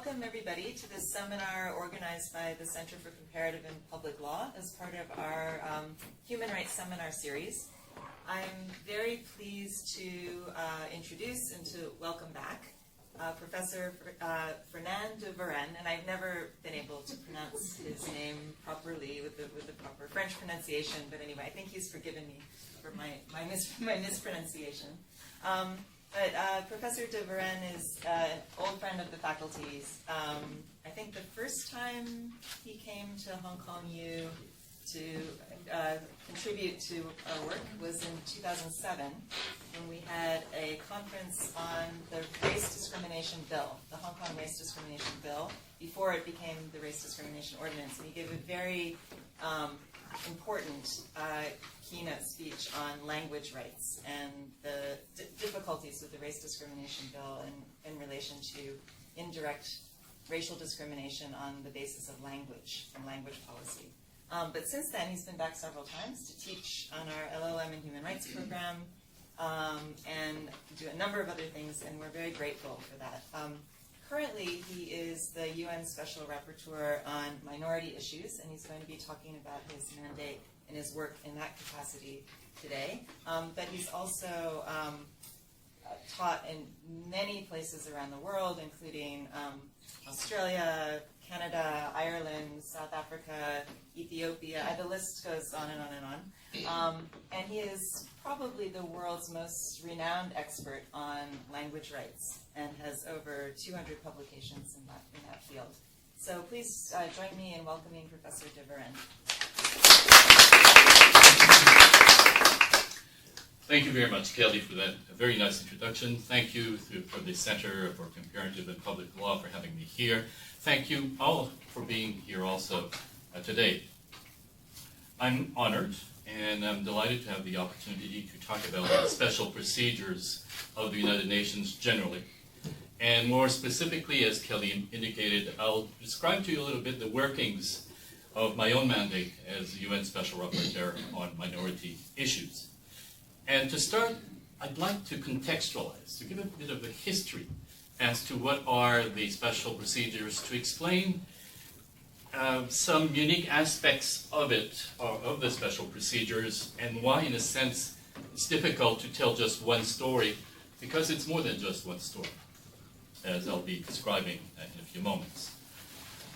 welcome everybody to this seminar organized by the Center for Comparative and Public Law as part of our Human Rights Seminar series. I'm very pleased to introduce and to welcome back Professor Fernand de Varennes, and I've never been able to pronounce his name properly with the proper French pronunciation, but anyway, I think he's forgiven me for my mispronunciation. But Professor de Varennes is an old friend of the faculty's. I think the first time he came to Hong Kong U to contribute to our work was in 2007 when we had a conference on the race discrimination bill, the Hong Kong race discrimination bill, before it became the race discrimination ordinance. And he gave a very important keynote speech on language rights and the difficulties with the race discrimination bill in relation to indirect racial discrimination on the basis of language and language policy. But since then, he's been back several times to teach on our LLM and Human Rights program and do a number of other things, and we're very grateful for that. Currently, he is the UN Special Rapporteur on minority issues, and he's going to be talking about his mandate and his work in that capacity today. But he's also taught in many places around the world, including Australia, Canada, Ireland, South Africa, Ethiopia. The list goes on and on and on. And he is probably the world's most renowned expert on language rights and has over 200 publications in that field. So please join me in welcoming Professor de Varennes. Thank you very much, Kelly, for that very nice introduction. Thank you for the Center for Comparative and Public Law for having me here. Thank you all for being here also today. I'm honored and I'm delighted to have the opportunity to talk about the special procedures of the United Nations generally. And more specifically, as Kelly indicated, I'll describe to you a little bit the workings of my own mandate as the UN Special Rapporteur on minority issues. And to start, I'd like to contextualize, to give a bit of a history as to what are the special procedures, to explain some unique aspects of it, or of the special procedures, and why, in a sense, it's difficult to tell just one story, because it's more than just one story, as I'll be describing in a few moments.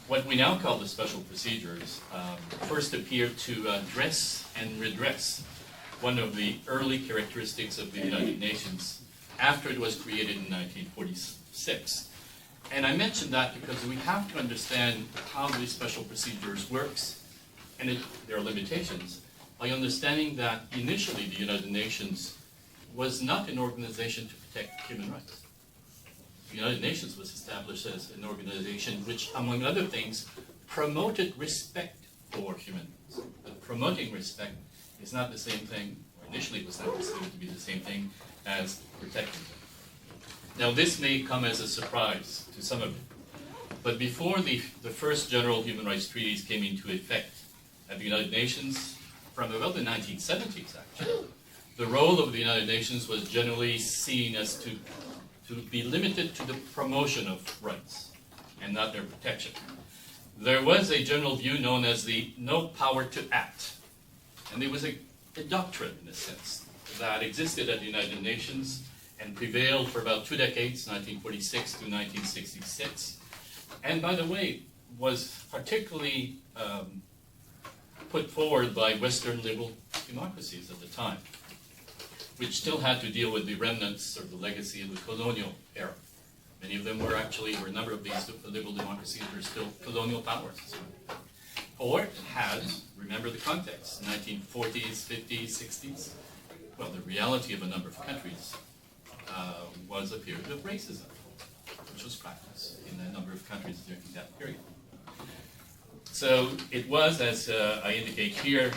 What we now call the special procedures first appeared to address and redress one of the early characteristics of the United Nations after it was created in 1946. And I mention that because we have to understand how these special procedures works and their limitations by understanding that initially the United Nations was not an organization to protect human rights. The United Nations was established as an organization which, among other things, promoted respect for human rights. But promoting respect is not the same thing, or initially it was not considered to be the same thing as protecting them. Now this may come as a surprise to some of you, but before the first general human rights treaties came into effect at the United Nations, from about the 1970s actually, the role of the United Nations was generally seen as to be limited to the promotion of rights and not their protection. There was a general view known as the no power to act. And there was a doctrine, in a sense, that existed at the United Nations and prevailed for about 2 decades, 1946 to 1966. And by the way, was particularly put forward by Western liberal democracies at the time, which still had to deal with the remnants or the legacy of the colonial era. Many of them were a number of these liberal democracies were still colonial powers. Or it had, remember the context, 1940s, 50s, 60s. Well, the reality of a number of countries was a period of racism, which was practiced in a number of countries during that period. So it was, as I indicate here,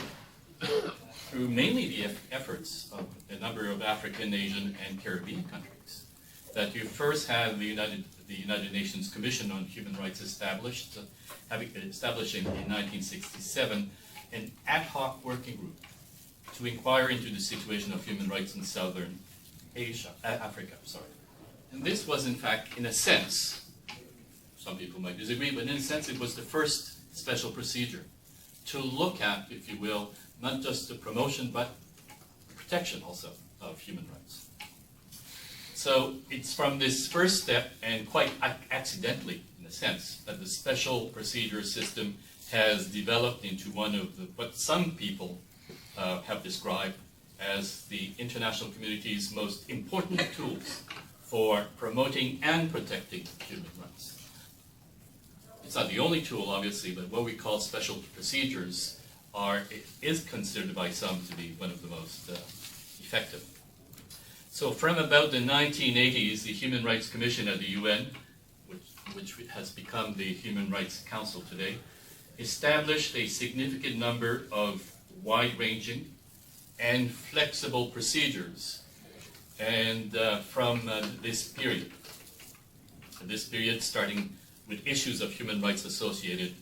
through mainly the efforts of a number of African, Asian, and Caribbean countries that you first had the United Nations Commission on Human Rights establishing in 1967 an ad hoc working group to inquire into the situation of human rights in Southern Africa. And this was, in fact, in a sense, some Some people might disagree, but in a sense it was the first special procedure to look at, if you will, not just the promotion, but protection also of human rights. So it's from this first step, and quite accidentally, in a sense, that the special procedure system has developed into one of what some people have described as the international community's most important tools for promoting and protecting human rights. It's not the only tool, obviously, but what we call special procedures is considered by some to be one of the most effective. So from about the 1980s, the Human Rights Commission at the UN, which has become the Human Rights Council today, established a significant number of wide-ranging and flexible procedures. And from this period starting with issues of human rights associated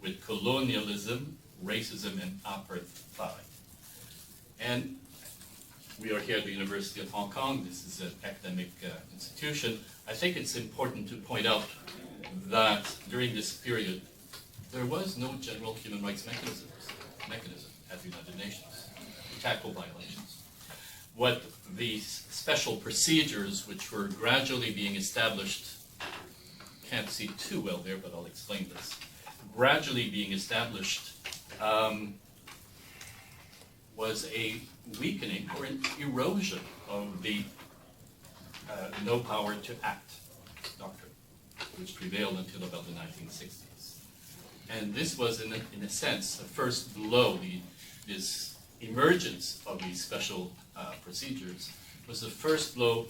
with colonialism, racism, and apartheid. And we are here at the University of Hong Kong. This is an academic institution. I think it's important to point out that during this period, there was no general human rights mechanism at the United Nations to tackle violations. What these special procedures, which were gradually being established, can't see too well there, but I'll explain this, gradually being established was a weakening or an erosion of the no power to act doctrine, which prevailed until about the 1960s. And this was, in a sense, the first blow. This emergence of these special procedures was the first blow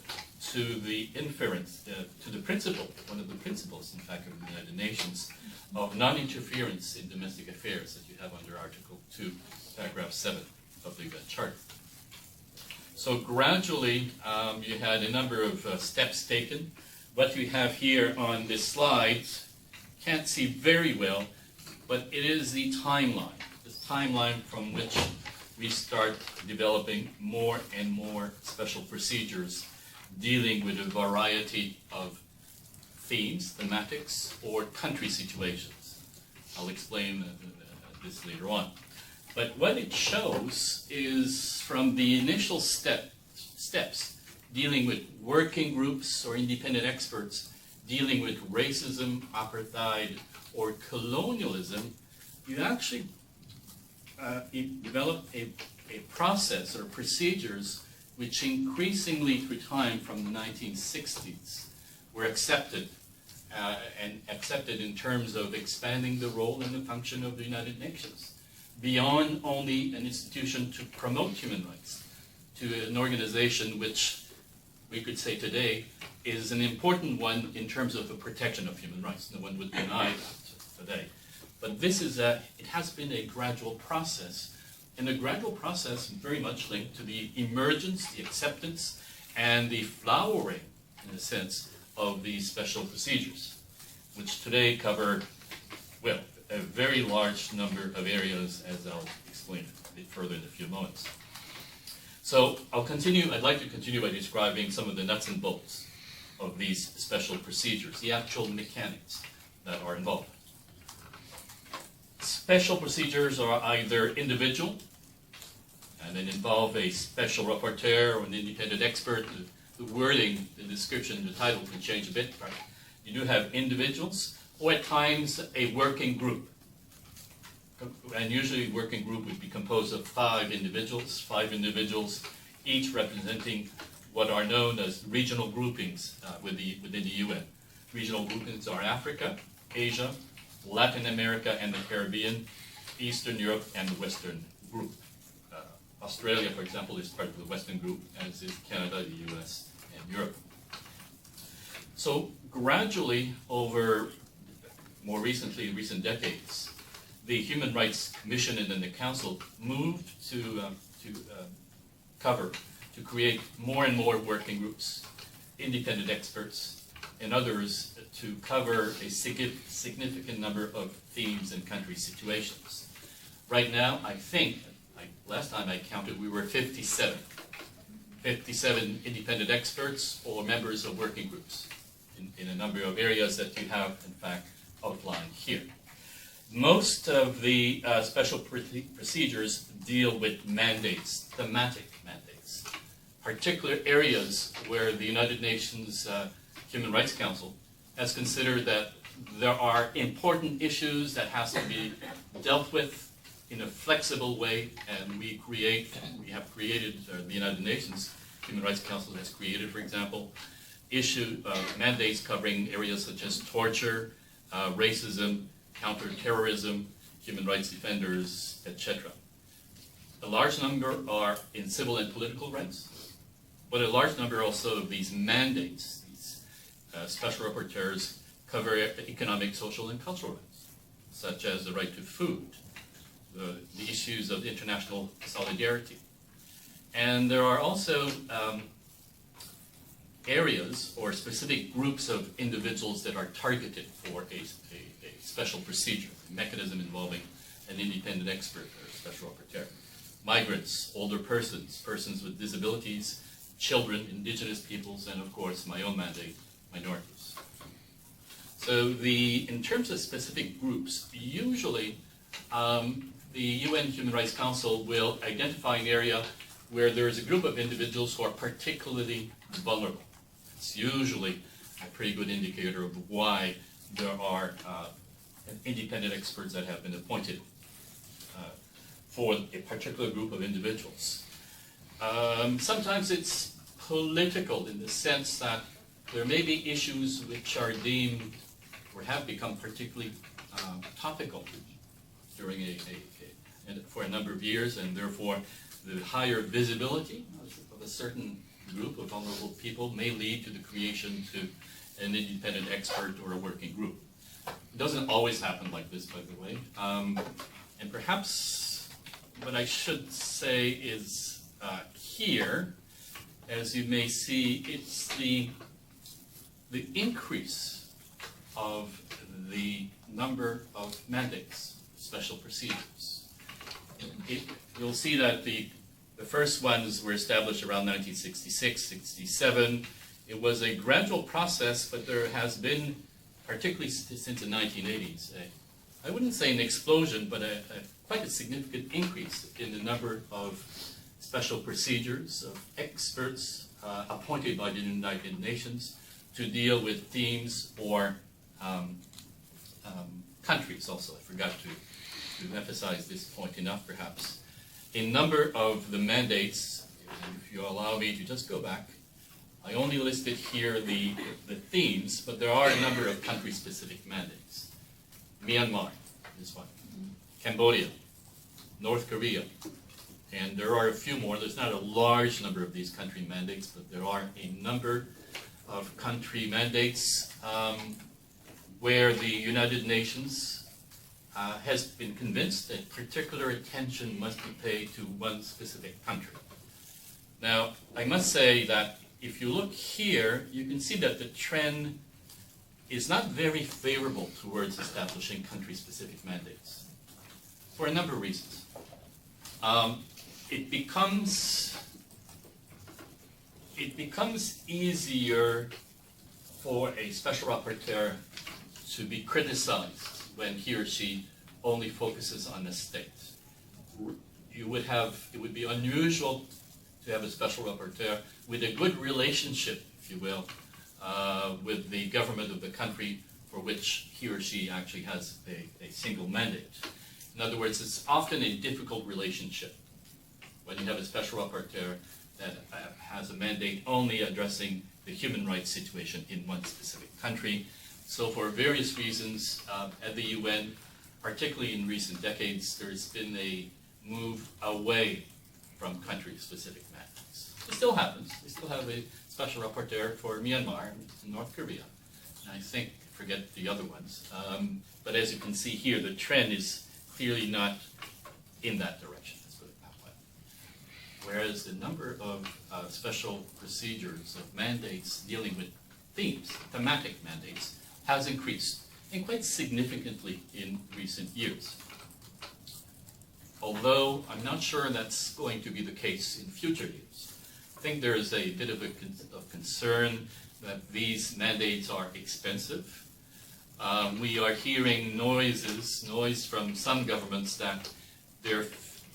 to the inference, to the principle, one of the principles, in fact, of the United Nations, of non-interference in domestic affairs that you have under Article 2, Paragraph 7 of the Charter. So gradually, you had a number of steps taken. What we have here on this slide, can't see very well, but it is the timeline from which we start developing more and more special procedures dealing with a variety of themes, thematics, or country situations. I'll explain this later on. But what it shows is from the initial steps dealing with working groups or independent experts dealing with racism, apartheid, or colonialism, you actually develop a process or procedures which increasingly through time from the 1960s were accepted and accepted in terms of expanding the role and the function of the United Nations beyond only an institution to promote human rights, to an organization which we could say today is an important one in terms of the protection of human rights. No one would deny that today. But this is it has been a gradual process, and a gradual process very much linked to the emergence, the acceptance, and the flowering, in a sense, of these special procedures, which today cover, well, a very large number of areas, as I'll explain a bit further in a few moments. So I'd like to continue by describing some of the nuts and bolts of these special procedures, the actual mechanics that are involved. Special procedures are either individual, and then involve a special rapporteur or an independent expert. The wording, the description, the title can change a bit, right? You do have individuals, or at times a working group. And usually a working group would be composed of five individuals, each representing what are known as regional groupings within the UN. Regional groupings are Africa, Asia, Latin America and the Caribbean, Eastern Europe, and the Western group. Australia, for example, is part of the Western group, as is Canada, the US, and Europe. So gradually, over more recently, in recent decades, the Human Rights Commission and then the Council moved to create more and more working groups, independent experts, and others to cover a significant number of themes and country situations. Right now, I think, last time I counted, we were 57 independent experts or members of working groups in a number of areas that you have, in fact, outlined here. Most of the special procedures deal with mandates, thematic mandates, particular areas where the United Nations Human Rights Council has considered that there are important issues that has to be dealt with in a flexible way, and we have created, the United Nations Human Rights Council has created, for example, mandates covering areas such as torture, racism, counterterrorism, human rights defenders, etc. A large number are in civil and political rights, but a large number also of these mandates, these special rapporteurs, cover economic, social, and cultural rights, such as the right to food, the issues of international solidarity. And there are also areas or specific groups of individuals that are targeted for a special procedure, a mechanism involving an independent expert or special rapporteur. Migrants, older persons, persons with disabilities, children, indigenous peoples, and of course my own mandate, minorities. So in terms of specific groups, usually the UN Human Rights Council will identify an area where there is a group of individuals who are particularly vulnerable. It's usually a pretty good indicator of why there are independent experts that have been appointed for a particular group of individuals. Sometimes it's political in the sense that there may be issues which are deemed or have become particularly topical during for a number of years, and therefore the higher visibility of a certain group of vulnerable people may lead to the creation to an independent expert or a working group. It doesn't always happen like this, by the way. And perhaps what I should say is here, as you may see, it's the increase of the number of mandates, special procedures. You'll see that the first ones were established around 1966, 67. It was a gradual process, but there has been, particularly since the 1980s, I wouldn't say an explosion, but quite a significant increase in the number of special procedures, of experts appointed by the United Nations to deal with themes or countries also. I forgot to emphasize this point enough, perhaps. A number of the mandates, if you allow me to just go back, I only listed here the themes, but there are a number of country-specific mandates. Myanmar is one. Cambodia, North Korea, and there are a few more. There's not a large number of these country mandates, but there are a number of country mandates where the United Nations has been convinced that particular attention must be paid to one specific country. Now, I must say that if you look here, you can see that the trend is not very favorable towards establishing country-specific mandates for a number of reasons. It becomes easier for a special rapporteur to be criticized when he or she only focuses on a state. It would be unusual to have a special rapporteur with a good relationship, if you will, with the government of the country for which he or she actually has a single mandate. In other words, it's often a difficult relationship when you have a special rapporteur that has a mandate only addressing the human rights situation in one specific country. So for various reasons, at the UN, particularly in recent decades, there's been a move away from country-specific mandates. It still happens. We still have a special rapporteur for Myanmar and North Korea. And I forget the other ones. But as you can see here, the trend is clearly not in that direction, let's put it that way. Whereas the number of special procedures, of mandates dealing with themes, thematic mandates, has increased, and quite significantly in recent years. Although I'm not sure that's going to be the case in future years. I think there is a bit of concern that these mandates are expensive. We are hearing noise from some governments that they're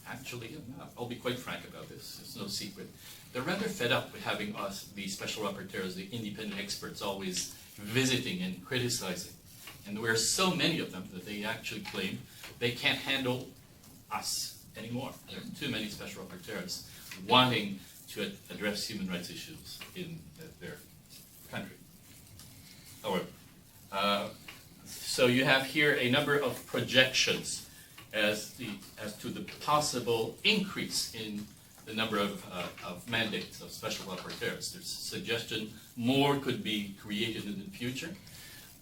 actually, I'll be quite frank about this, it's no secret, they're rather fed up with having us, the special rapporteurs, the independent experts, always visiting and criticizing. And there are so many of them that they actually claim they can't handle us anymore. There are too many special rapporteurs wanting to address human rights issues in their country. However, so you have here a number of projections as to the possible increase in the number of mandates of special rapporteurs. There's a suggestion more could be created in the future.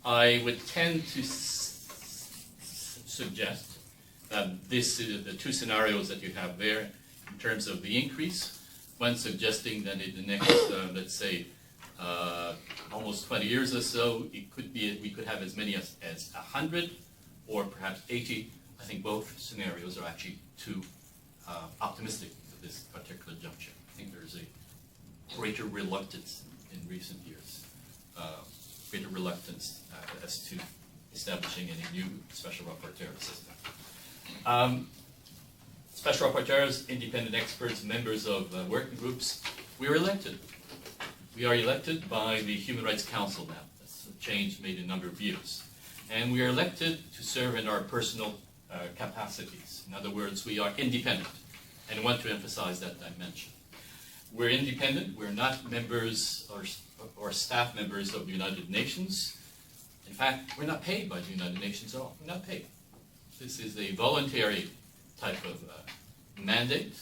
I would tend to suggest that this is the two scenarios that you have there in terms of the increase. One suggesting that in the next, let's say, almost 20 years or so, it could be we could have as many as 100 or perhaps 80. I think both scenarios are actually too optimistic at this particular juncture. I think there's a greater reluctance in recent years, greater reluctance as to establishing any new special rapporteur system. Special rapporteurs, independent experts, members of working groups, we are elected. We are elected by the Human Rights Council now. That's a change made in a number of years. And we are elected to serve in our personal capacities. In other words, we are independent. And I want to emphasize that dimension. We're independent. We're not members or staff members of the United Nations. In fact, we're not paid by the United Nations at all. We're not paid. This is a voluntary type of mandate,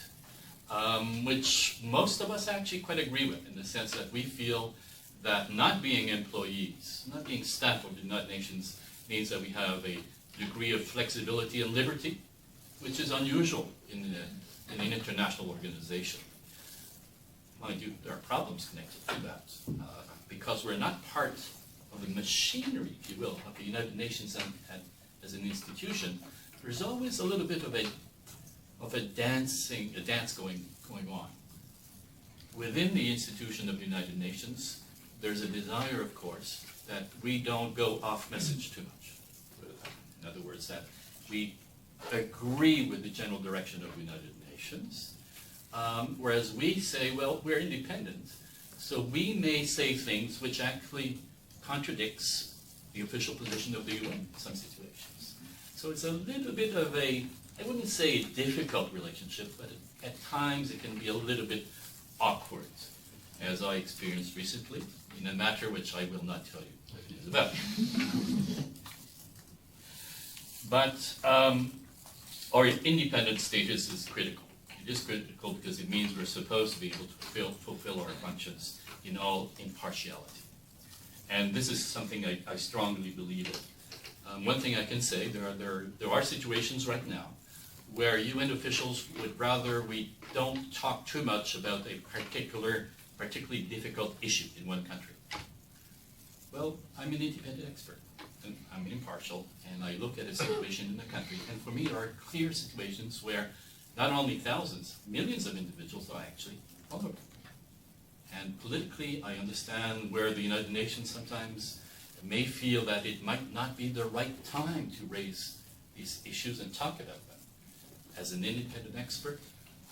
which most of us actually quite agree with, in the sense that we feel that not being employees, not being staff of the United Nations, means that we have a degree of flexibility and liberty, which is unusual in an international organization. Mind you, there are problems connected to that, because we're not part of the machinery, if you will, of the United Nations as an institution. There's always a little bit of a dance going on. Within the institution of the United Nations, there's a desire, of course, that we don't go off message too much. In other words, that we agree with the general direction of the United Nations, whereas we say, well, we're independent, so we may say things which actually contradicts the official position of the UN in some situations. So it's a little bit of a, I wouldn't say a difficult relationship, but at times it can be a little bit awkward, as I experienced recently in a matter which I will not tell you what it is about. But our independent status is critical. It is critical because it means we're supposed to be able to fulfill our functions in all impartiality. And this is something I strongly believe in. One thing I can say, there are situations right now where UN officials would rather we don't talk too much about a particularly difficult issue in one country. Well, I'm an independent expert, and I'm impartial, and I look at a situation in the country, and for me there are clear situations where not only thousands, millions of individuals are actually vulnerable. And politically, I understand where the United Nations sometimes may feel that it might not be the right time to raise these issues and talk about them. As an independent expert,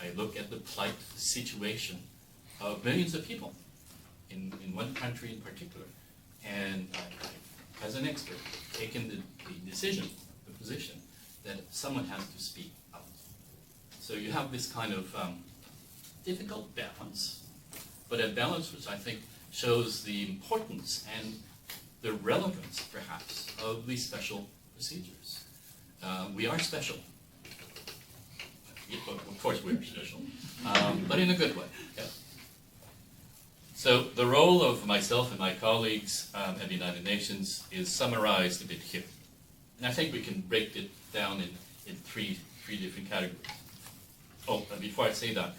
I look at the plight, the situation of millions of people in one country in particular. And I, as an expert, taken the decision, the position, that someone has to speak out. So you have this kind of difficult balance, but a balance which I think shows the importance and the relevance, perhaps, of these special procedures. We are special. Of course we are special, but in a good way. Yeah. So the role of myself and my colleagues at the United Nations is summarized a bit here. And I think we can break it down in three different categories. Oh, before I say that,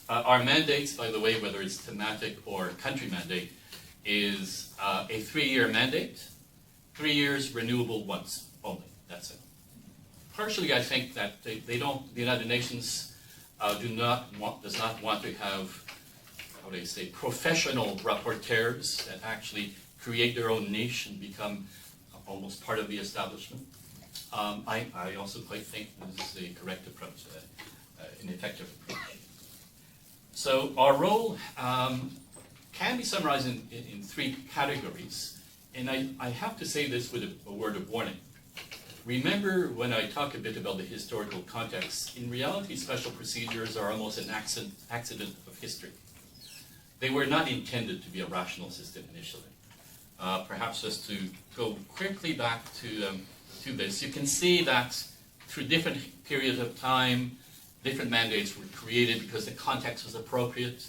our mandates, by the way, whether it's thematic or country mandate, is a 3-year mandate, 3 years renewable once only. That's it. Partially, I think that the United Nations does not want to have how do I say, professional rapporteurs that actually create their own niche and become almost part of the establishment. I also quite think this is a correct approach, an effective approach. So our role can be summarized in three categories, and I have to say this with a word of warning. Remember when I talk a bit about the historical context, in reality special procedures are almost an accident of history. They were not intended to be a rational system initially. Perhaps just to go quickly back to this, you can see that through different periods of time, different mandates were created because the context was appropriate.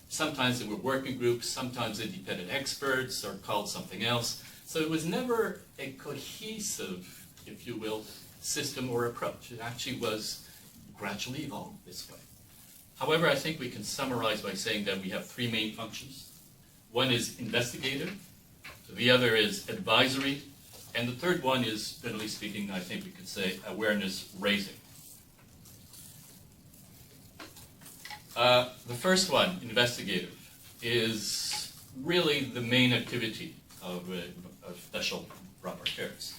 Sometimes they were working groups, sometimes independent experts, or called something else. So it was never a cohesive, if you will, system or approach. It actually was gradually evolved this way. However, I think we can summarize by saying that we have three main functions. One is investigative, the other is advisory, and the third one is, generally speaking, I think we could say awareness raising. The first one, investigative, is really the main activity of special rapporteurs,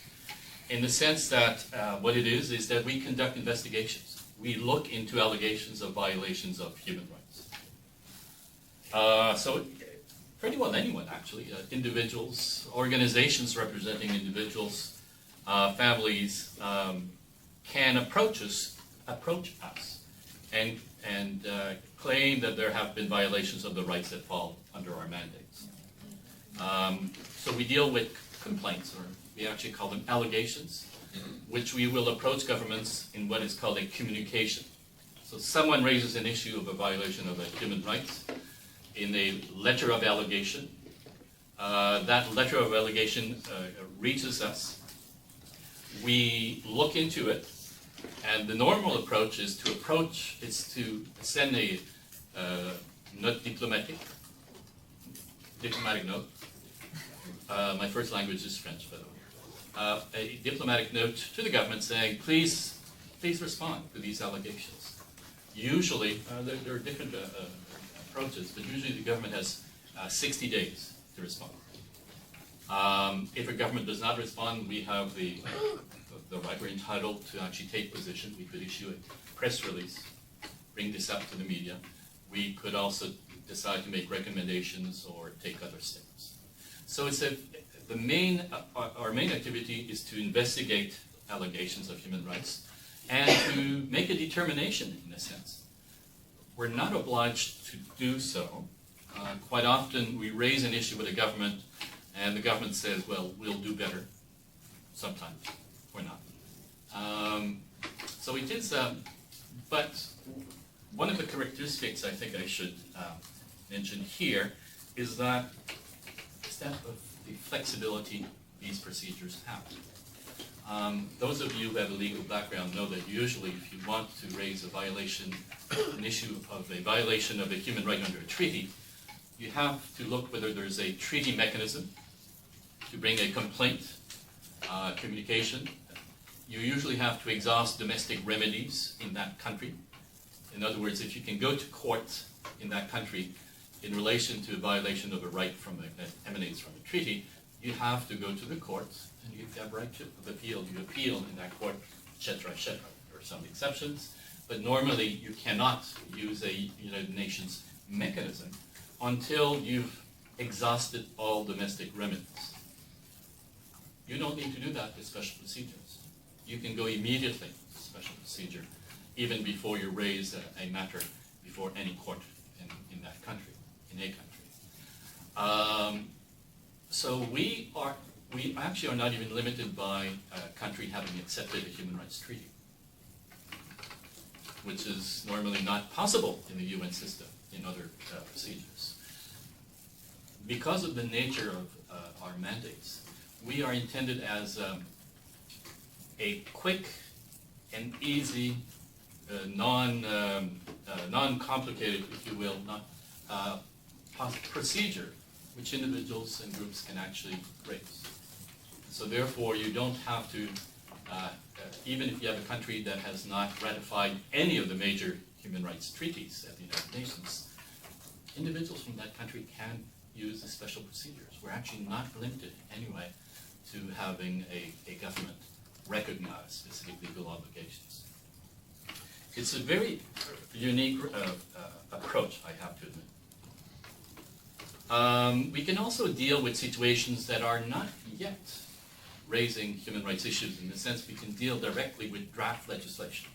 in the sense that what it is that we conduct investigations. We look into allegations of violations of human rights. So pretty well anyone, actually, individuals, organizations representing individuals, families, can approach us and claim that there have been violations of the rights that fall under our mandates. So we deal with complaints, or we actually call them allegations, which we will approach governments in what is called a communication. So someone raises an issue of a violation of human rights in a letter of allegation. That letter of allegation reaches us. We look into it, and the normal approach is to send a note diplomatic note. My first language is French, by the way. A diplomatic note to the government saying, please respond to these allegations. Usually, there are different approaches, but usually the government has 60 days to respond. If a government does not respond, we have the right, we're entitled to actually take position. We could issue a press release, bring this up to the media. We could also decide to make recommendations or take other steps. So it's our main activity is to investigate allegations of human rights and to make a determination, in a sense. We're not obliged to do so. Quite often we raise an issue with the government and the government says, well, we'll do better. Sometimes, or not. So it is, but one of the characteristics I think I should mention here is that of the flexibility these procedures have. Those of you who have a legal background know that usually if you want to raise an issue of a violation of a human right under a treaty, you have to look whether there's a treaty mechanism to bring a complaint, communication. You usually have to exhaust domestic remedies in that country. In other words, if you can go to court in that country in relation to a violation of a right that emanates from a treaty, you have to go to the courts, and you have right of appeal. You appeal in that court, etc., etc. There are some exceptions, but normally you cannot use a United Nations mechanism until you've exhausted all domestic remedies. You don't need to do that with special procedures. You can go immediately to special procedure, even before you raise a matter before any court in that country, in a country. So we actually are not even limited by a country having accepted a human rights treaty, which is normally not possible in the UN system in other procedures. Because of the nature of our mandates, we are intended as a quick and easy, non-complicated, if you will, procedure which individuals and groups can actually raise. So therefore, you don't have to, even if you have a country that has not ratified any of the major human rights treaties at the United Nations, individuals from that country can use the special procedures. We're actually not limited anyway to having a government recognize specific legal obligations. It's a very unique approach, I have to admit. We can also deal with situations that are not yet raising human rights issues, in the sense we can deal directly with draft legislation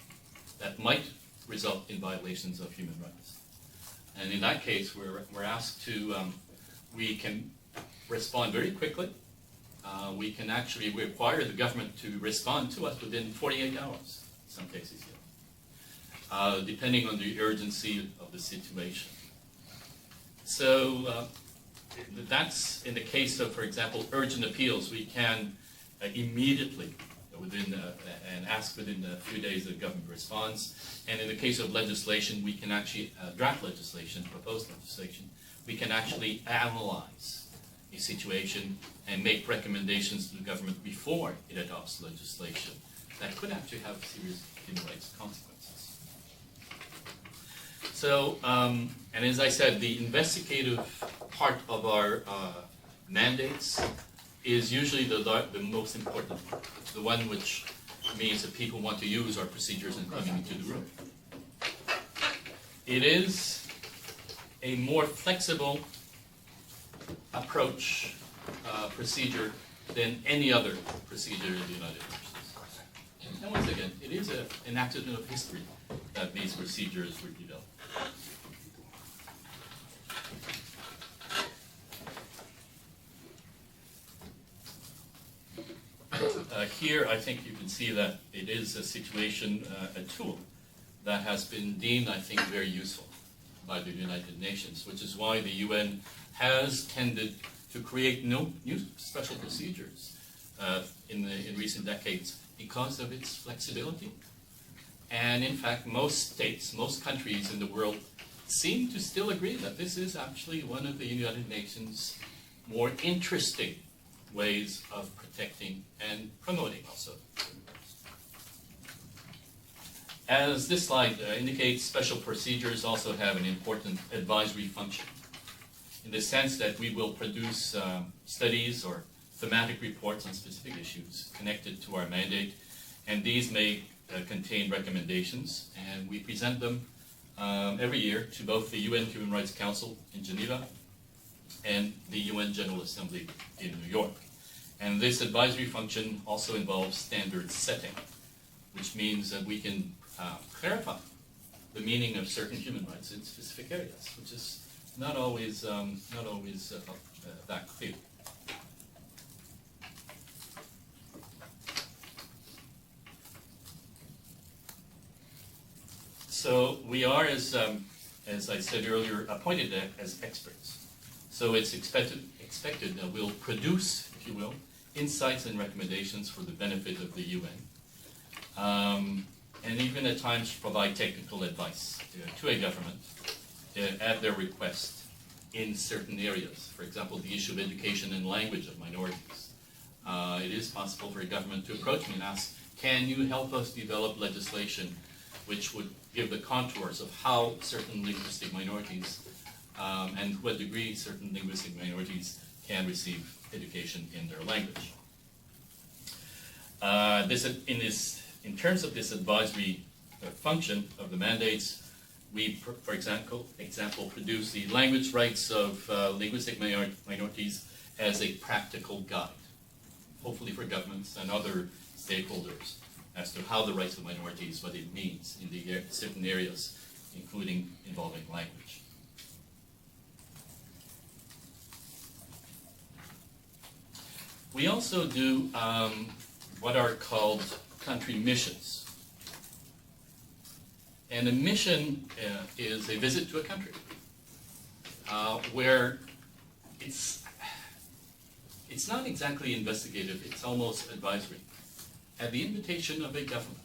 that might result in violations of human rights. And in that case, we're asked to, we can respond very quickly. We can actually require the government to respond to us within 48 hours, in some cases, depending on the urgency of the situation. So that's in the case of, for example, urgent appeals. We can immediately, and ask within a few days the government response. And in the case of legislation, we can actually, draft legislation, proposed legislation, we can actually analyze a situation and make recommendations to the government before it adopts legislation that could actually have serious human rights consequences. So, and as I said, the investigative part of our mandates is usually the most important part, the one which means that people want to use our procedures and coming into the room. It is a more flexible approach, procedure, than any other procedure in the United Nations. And once again, it is an accident of history that these procedures were developed. Here, I think you can see that it is a situation, a tool that has been deemed, I think, very useful by the United Nations, which is why the UN has tended to create new special procedures in recent decades because of its flexibility. And in fact, most states, most countries in the world seem to still agree that this is actually one of the United Nations' more interesting ways of protecting and promoting also. As this slide indicates, special procedures also have an important advisory function, in the sense that we will produce studies or thematic reports on specific issues connected to our mandate, and these may contain recommendations, and we present them every year to both the UN Human Rights Council in Geneva and the UN General Assembly in New York. And this advisory function also involves standard setting, which means that we can clarify the meaning of certain human rights in specific areas, which is not always that clear. So we are, as I said earlier, appointed as experts. So it's expected that we'll produce, if you will, insights and recommendations for the benefit of the UN, and even at times provide technical advice to a government at their request in certain areas. For example, the issue of education and language of minorities. It is possible for a government to approach me and ask, can you help us develop legislation which would give the contours of how certain linguistic minorities and to what degree certain linguistic minorities can receive education in their language. In terms of this advisory function of the mandates, we, for example, produce the language rights of linguistic minorities as a practical guide, hopefully for governments and other stakeholders, as to how the rights of minorities, what it means in the certain areas, including involving language. We also do what are called country missions. And a mission is a visit to a country where it's not exactly investigative, it's almost advisory. At the invitation of a government,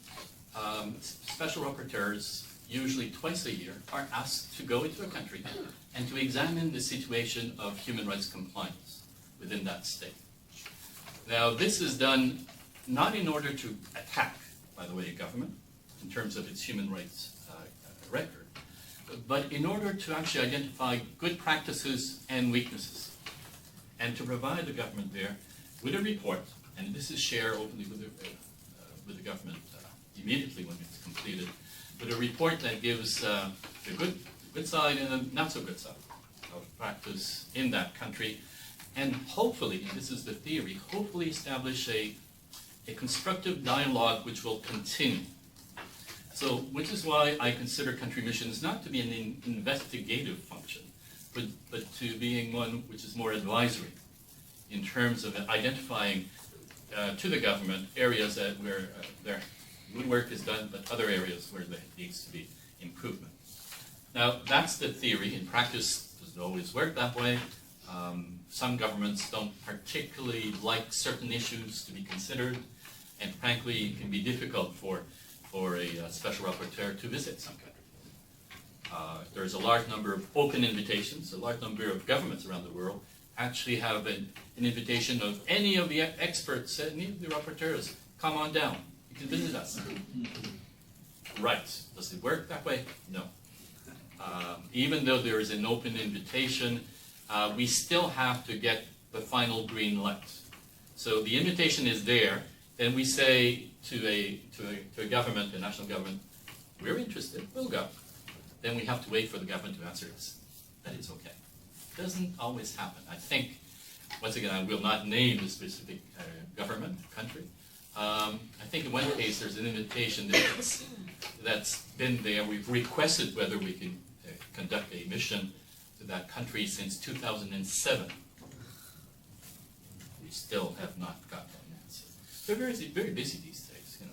special rapporteurs, usually twice a year, are asked to go into a country and to examine the situation of human rights compliance within that state. Now, this is done not in order to attack, by the way, a government in terms of its human rights record, but in order to actually identify good practices and weaknesses, and to provide the government there with a report, and this is shared openly with the government immediately when it's completed, with a report that gives the good side and the not so good side of practice in that country, and hopefully, and this is the theory, hopefully establish a constructive dialogue which will continue. So, which is why I consider country missions not to be an investigative function, but to being one which is more advisory in terms of identifying to the government areas where their good work is done, but other areas where there needs to be improvement. Now, that's the theory. In practice, it doesn't always work that way. Some governments don't particularly like certain issues to be considered, and frankly, it can be difficult for a special rapporteur to visit some country. There's a large number of open invitations. A large number of governments around the world actually have an invitation of any of the experts, any of the rapporteurs, come on down. You can visit us. Right. Does it work that way? No. Even though there is an open invitation, we still have to get the final green light. So the invitation is there, then we say to a government, a national government, we're interested, we'll go. Then we have to wait for the government to answer us. That is okay. It doesn't always happen. I think, once again, I will not name the specific government, country. I think in one case there's an invitation that's been there. We've requested whether we can conduct a mission to that country since 2007. We still have not gotten an answer. They're very, very busy these days, you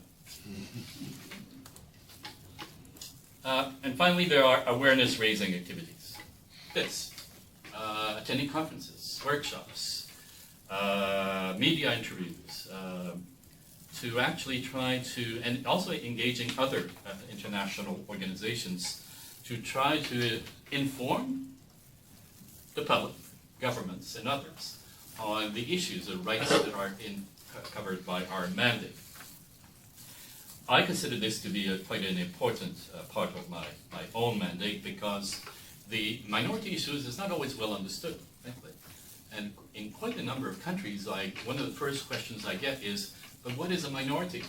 know. And finally, there are awareness-raising activities. This, attending conferences, workshops, media interviews, to actually try to, and also engaging other international organizations to try to inform the public, governments, and others on the issues of rights that are covered by our mandate. I consider this to be quite an important part of my own mandate, because the minority issues is not always well understood, frankly. And in quite a number of countries, one of the first questions I get is, but what is a minority?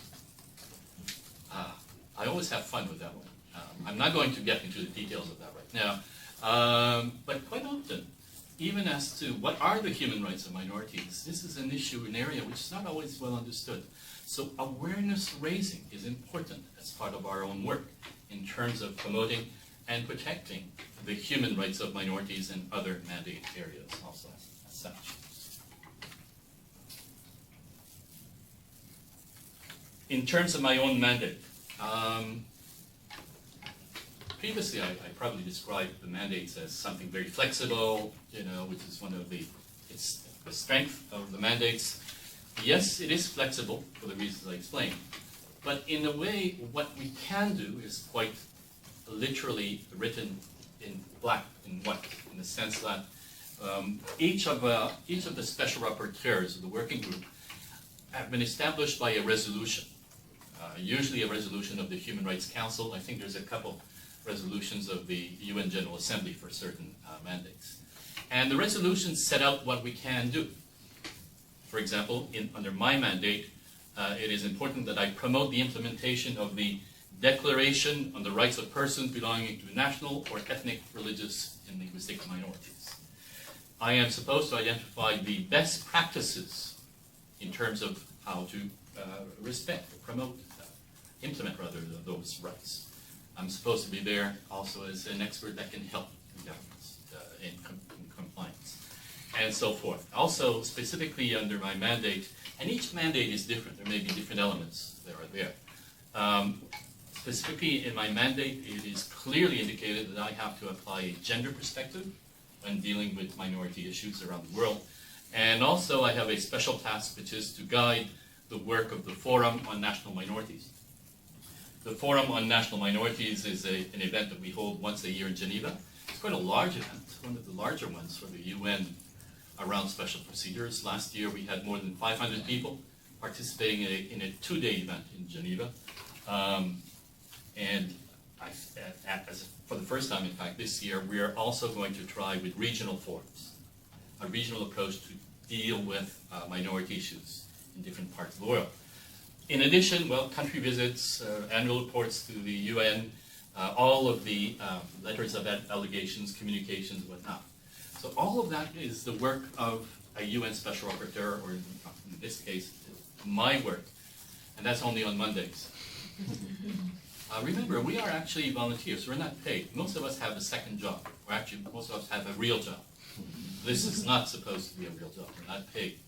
I always have fun with that one. I'm not going to get into the details of that right now, but quite often, even as to what are the human rights of minorities, this is an issue, an area which is not always well understood. So awareness raising is important as part of our own work in terms of promoting and protecting the human rights of minorities and other mandate areas also as such. In terms of my own mandate, previously I probably described the mandates as something very flexible, you know, which is one of the strength of the mandates. Yes, it is flexible for the reasons I explained, but in a way, what we can do is quite literally written in black and white, in the sense that each of the special rapporteurs of the working group have been established by a resolution, usually a resolution of the Human Rights Council. I think there's a couple resolutions of the UN General Assembly for certain mandates. And the resolutions set out what we can do. For example, under my mandate, it is important that I promote the implementation of the Declaration on the Rights of Persons Belonging to National or Ethnic, Religious, and Linguistic Minorities. I am supposed to identify the best practices in terms of how to respect, promote, implement rather those rights. I'm supposed to be there also as an expert that can help the governments in compliance, and so forth. Also, specifically under my mandate, and each mandate is different, there may be different elements that are there. Specifically in my mandate, it is clearly indicated that I have to apply a gender perspective when dealing with minority issues around the world. And also I have a special task, which is to guide the work of the Forum on National Minorities. The Forum on National Minorities is an event that we hold once a year in Geneva. It's quite a large event, one of the larger ones for the UN around special procedures. Last year we had more than 500 people participating in a two-day event in Geneva. And for the first time, in fact, this year, we are also going to try with regional forums, a regional approach to deal with minority issues in different parts of the world. In addition, well, country visits, annual reports to the UN, all of the letters of allegations, communications, whatnot. So all of that is the work of a UN Special Rapporteur, or in this case, my work, and that's only on Mondays. Remember, we are actually volunteers. We're not paid. Most of us have a second job, or actually, most of us have a real job. This is not supposed to be a real job. We're not paid.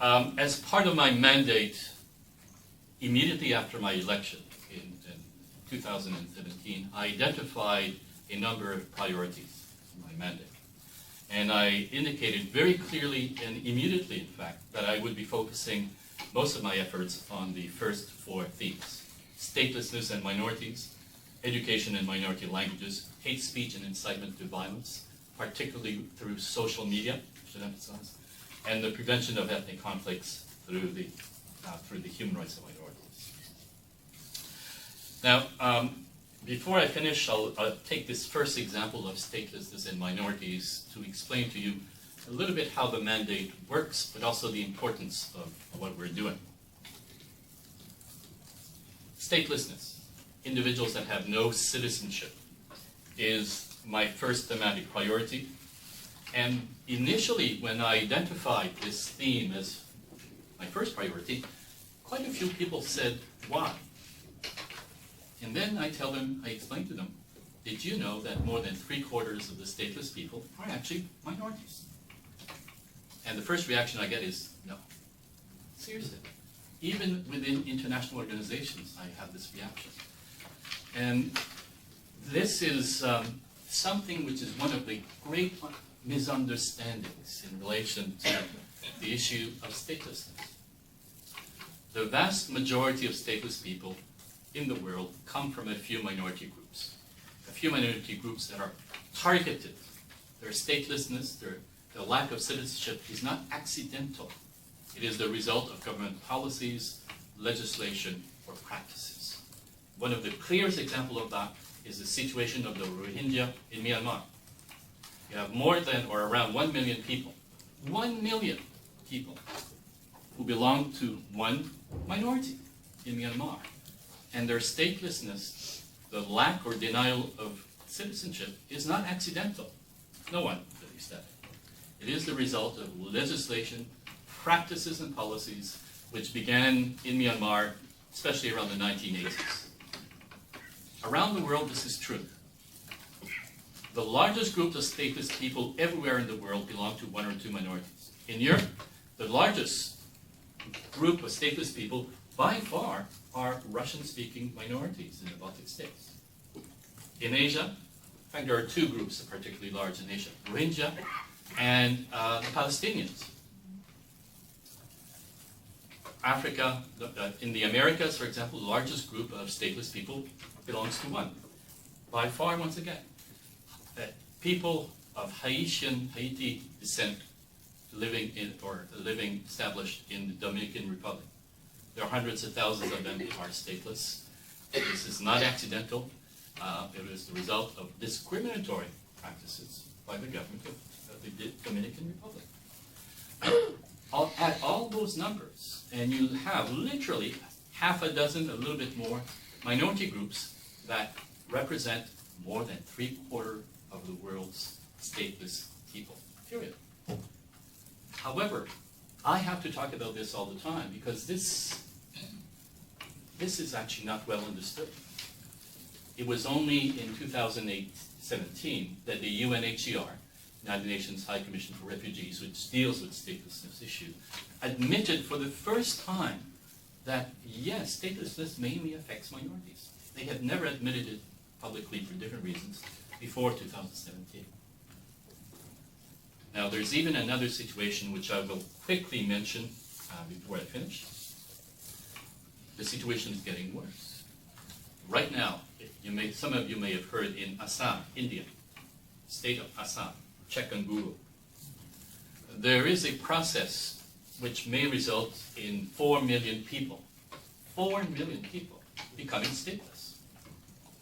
As part of my mandate, immediately after my election in 2017, I identified a number of priorities in my mandate. And I indicated very clearly and immediately, in fact, that I would be focusing most of my efforts on the first four themes: statelessness and minorities, education and minority languages, hate speech and incitement to violence, particularly through social media, I should emphasize, and the prevention of ethnic conflicts through the human rights of minorities. Now, before I finish, I'll take this first example of statelessness and minorities to explain to you a little bit how the mandate works, but also the importance of what we're doing. Statelessness, individuals that have no citizenship, is my first thematic priority. And initially, when I identified this theme as my first priority, quite a few people said, why? And then I explain to them, did you know that more than 3/4 of the stateless people are actually minorities? And the first reaction I get is, no. Seriously. Even within international organizations, I have this reaction. And this is something which is one of the great misunderstandings in relation to the issue of statelessness. The vast majority of stateless people in the world come from a few minority groups. A few minority groups that are targeted. Their statelessness, their lack of citizenship is not accidental. It is the result of government policies, legislation, or practices. One of the clearest examples of that is the situation of the Rohingya in Myanmar. You have more than or around 1 million people, 1 million people who belong to one minority in Myanmar. And their statelessness, the lack or denial of citizenship, is not accidental. No one believes that. It is the result of legislation, practices, and policies which began in Myanmar, especially around the 1980s. Around the world, this is true. The largest group of stateless people everywhere in the world belong to one or two minorities. In Europe, the largest group of stateless people, by far, are Russian-speaking minorities in the Baltic states. In Asia, in fact, there are two groups that are particularly large in Asia: Rohingya and the Palestinians. Africa, in the Americas, for example, the largest group of stateless people belongs to one. By far, once again, people of Haiti descent living established in the Dominican Republic. There are hundreds of thousands of them who are stateless. This is not accidental. It is the result of discriminatory practices by the government of the Dominican Republic. Add all those numbers, and you have literally half a dozen, a little bit more, minority groups that represent more than 3/4 of the world's stateless people, period. However, I have to talk about this all the time because this is actually not well understood. It was only in 2017 that the UNHCR, United Nations High Commission for Refugees, which deals with statelessness issue, admitted for the first time that, yes, statelessness mainly affects minorities. They had never admitted it publicly for different reasons before 2017. Now, there's even another situation which I will quickly mention before I finish. The situation is getting worse. Right now, some of you may have heard in Assam, India, state of Assam, check on Google. There is a process which may result in 4 million people, 4 million people becoming stateless.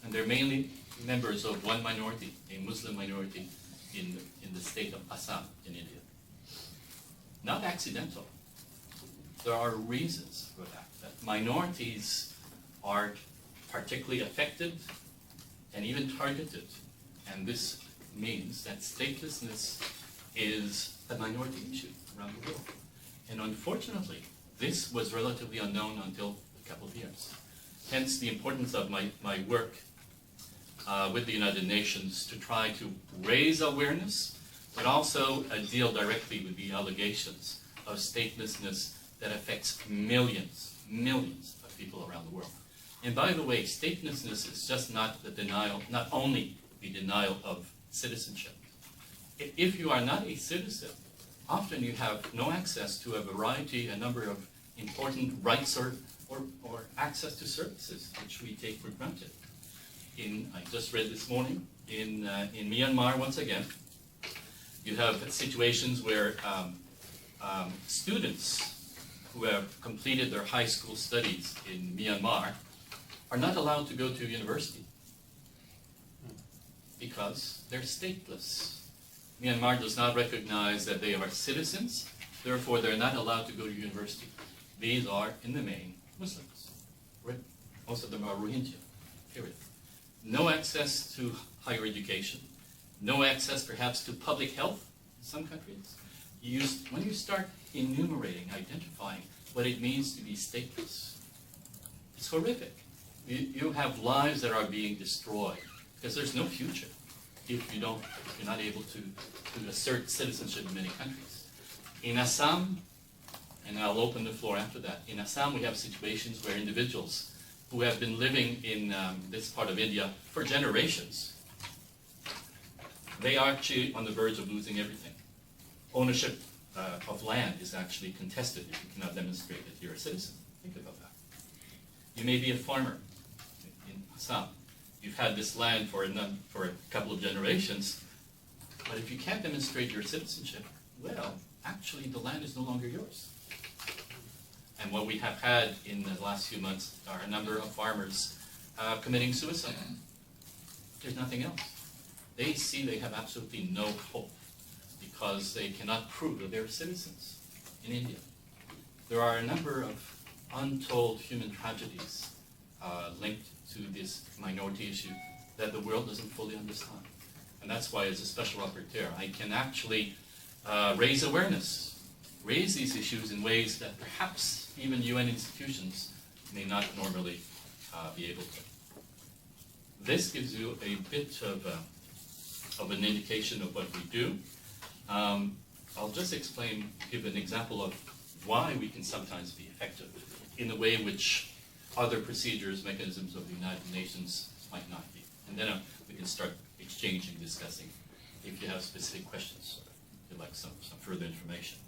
And they're mainly members of one minority, a Muslim minority in the state of Assam in India. Not accidental. There are reasons for that minorities are particularly affected and even targeted. And this means that statelessness is a minority issue around the world. And unfortunately, this was relatively unknown until a couple of years. Hence the importance of my work with the United Nations to try to raise awareness, but also deal directly with the allegations of statelessness that affects millions of people around the world. And by the way, statelessness is just not the denial, not only the denial of citizenship. If you are not a citizen, often you have no access to a number of important rights or access to services, which we take for granted. I just read this morning, in Myanmar, once again, you have situations where students who have completed their high school studies in Myanmar are not allowed to go to university because they're stateless. Myanmar does not recognize that they are citizens, therefore they're not allowed to go to university. These are, in the main, Muslims. Most of them are Rohingya, period. No access to higher education, no access perhaps to public health in some countries. When you start enumerating, identifying what it means to be stateless, it's horrific. You have lives that are being destroyed because there's no future if you're not able to assert citizenship in many countries. In Assam, and I'll open the floor after that, in Assam we have situations where individuals who have been living in this part of India for generations, they are actually on the verge of losing everything. Ownership of land is actually contested if you cannot demonstrate that you're a citizen. Think about that. You may be a farmer in Assam. You've had this land for a couple of generations, but if you can't demonstrate your citizenship, well, actually the land is no longer yours. And what we have had in the last few months are a number of farmers committing suicide. There's nothing else. They see they have absolutely no hope because they cannot prove that they're citizens in India. There are a number of untold human tragedies linked to this minority issue that the world doesn't fully understand. And that's why, as a special rapporteur, I can actually raise awareness, raise these issues in ways that perhaps even UN institutions may not normally be able to. This gives you a bit of an indication of what we do. I'll just give an example of why we can sometimes be effective in the way in which other procedures, mechanisms of the United Nations might not be. And then we can start exchanging, discussing, if you have specific questions, if you'd like some further information.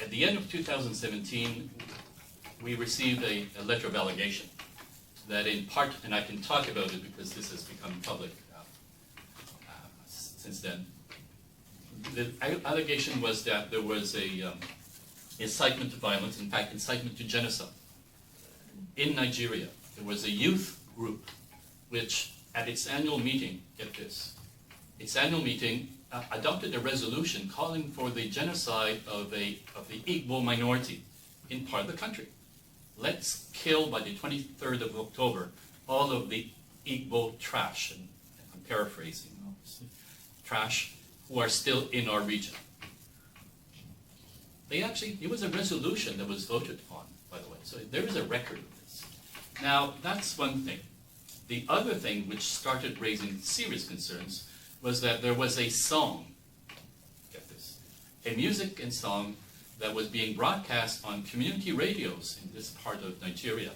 At the end of 2017, we received a letter of allegation that in part, and I can talk about it because this has become public since then. The allegation was that there was a incitement to violence, in fact, incitement to genocide. In Nigeria, there was a youth group which, at its annual meeting, get this, its annual meeting adopted a resolution calling for the genocide of the Igbo minority in part of the country. Let's kill by the 23rd of October all of the Igbo trash, and I'm paraphrasing, obviously, trash, who are still in our region. It was a resolution that was voted on, by the way, so there is a record of this. Now, that's one thing. The other thing which started raising serious concerns was that there was a song, get this, a music and song that was being broadcast on community radios in this part of Nigeria,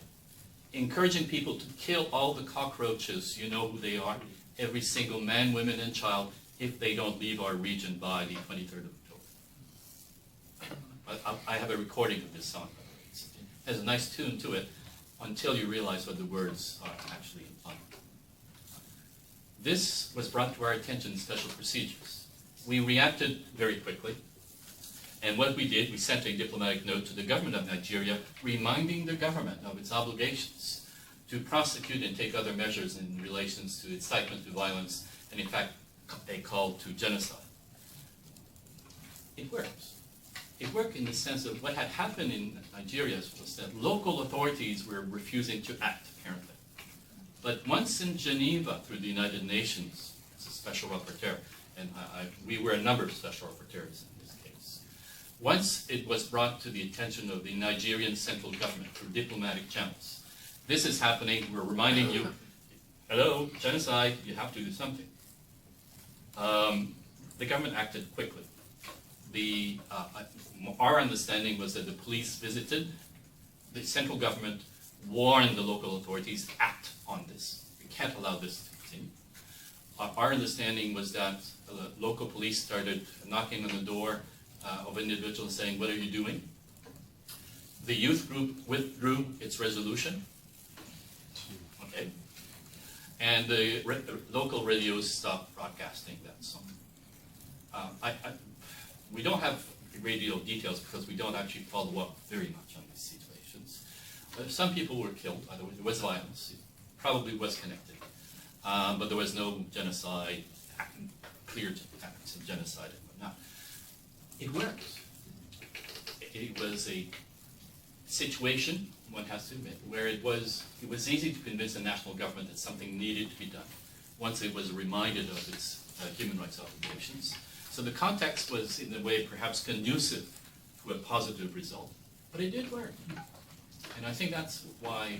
encouraging people to kill all the cockroaches, you know who they are, every single man, woman, and child, if they don't leave our region by the 23rd of October. I have a recording of this song, by the way. It has a nice tune to it until you realize what the words are actually implying. This was brought to our attention in special procedures. We reacted very quickly. And what we did, we sent a diplomatic note to the government of Nigeria reminding the government of its obligations to prosecute and take other measures in relation to incitement to violence, and in fact, a call to genocide. It works. It worked in the sense of what had happened in Nigeria was that local authorities were refusing to act, apparently. But once in Geneva, through the United Nations, as a special rapporteur, and we were a number of special rapporteurs in this case, once it was brought to the attention of the Nigerian central government through diplomatic channels, this is happening, we're reminding you, hello, genocide, you have to do something. The government acted quickly. Our understanding was that the police visited, the central government warned the local authorities, act on this. We can't allow this to continue. Our understanding was that local police started knocking on the door of individuals saying, what are you doing? The youth group withdrew its resolution. Okay. And the local radios stopped broadcasting that song. We don't have radio details because we don't actually follow up very much on these situations. Some people were killed, there was violence, it probably was connected, but there was no genocide, clear acts of genocide and whatnot. It worked. It was a situation, one has to admit, where it was easy to convince the national government that something needed to be done once it was reminded of its human rights obligations. So the context was, in a way, perhaps conducive to a positive result, but it did work. And I think that's why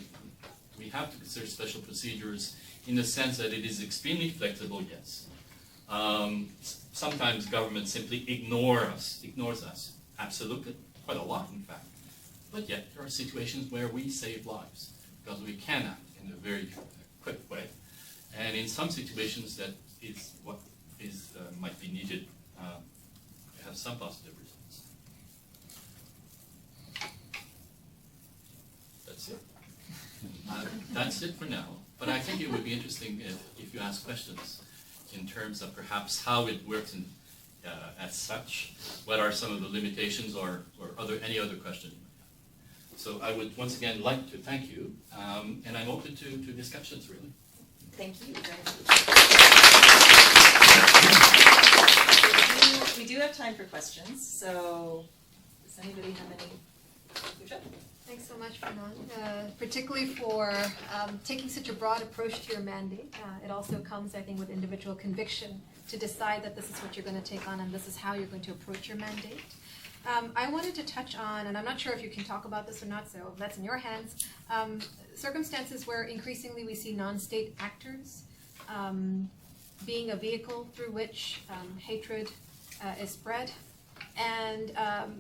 we have to consider special procedures in the sense that it is extremely flexible, yes. Sometimes government simply ignores us, absolutely, quite a lot, in fact. But yet, there are situations where we save lives, because we can act in a very quick way. And in some situations, that is what might be needed to have some positive results. That's it. That's it for now. But I think it would be interesting if you ask questions in terms of perhaps how it works as such, what are some of the limitations or any other questions you might have. So I would once again like to thank you, and I'm open to discussions, really. Thank you very much. We do have time for questions, so does anybody have any? Thanks so much, Fernand, particularly for taking such a broad approach to your mandate. It also comes, I think, with individual conviction to decide that this is what you're going to take on and this is how you're going to approach your mandate. I wanted to touch on, and I'm not sure if you can talk about this or not, so that's in your hands, circumstances where increasingly we see non-state actors being a vehicle through which hatred is spread, and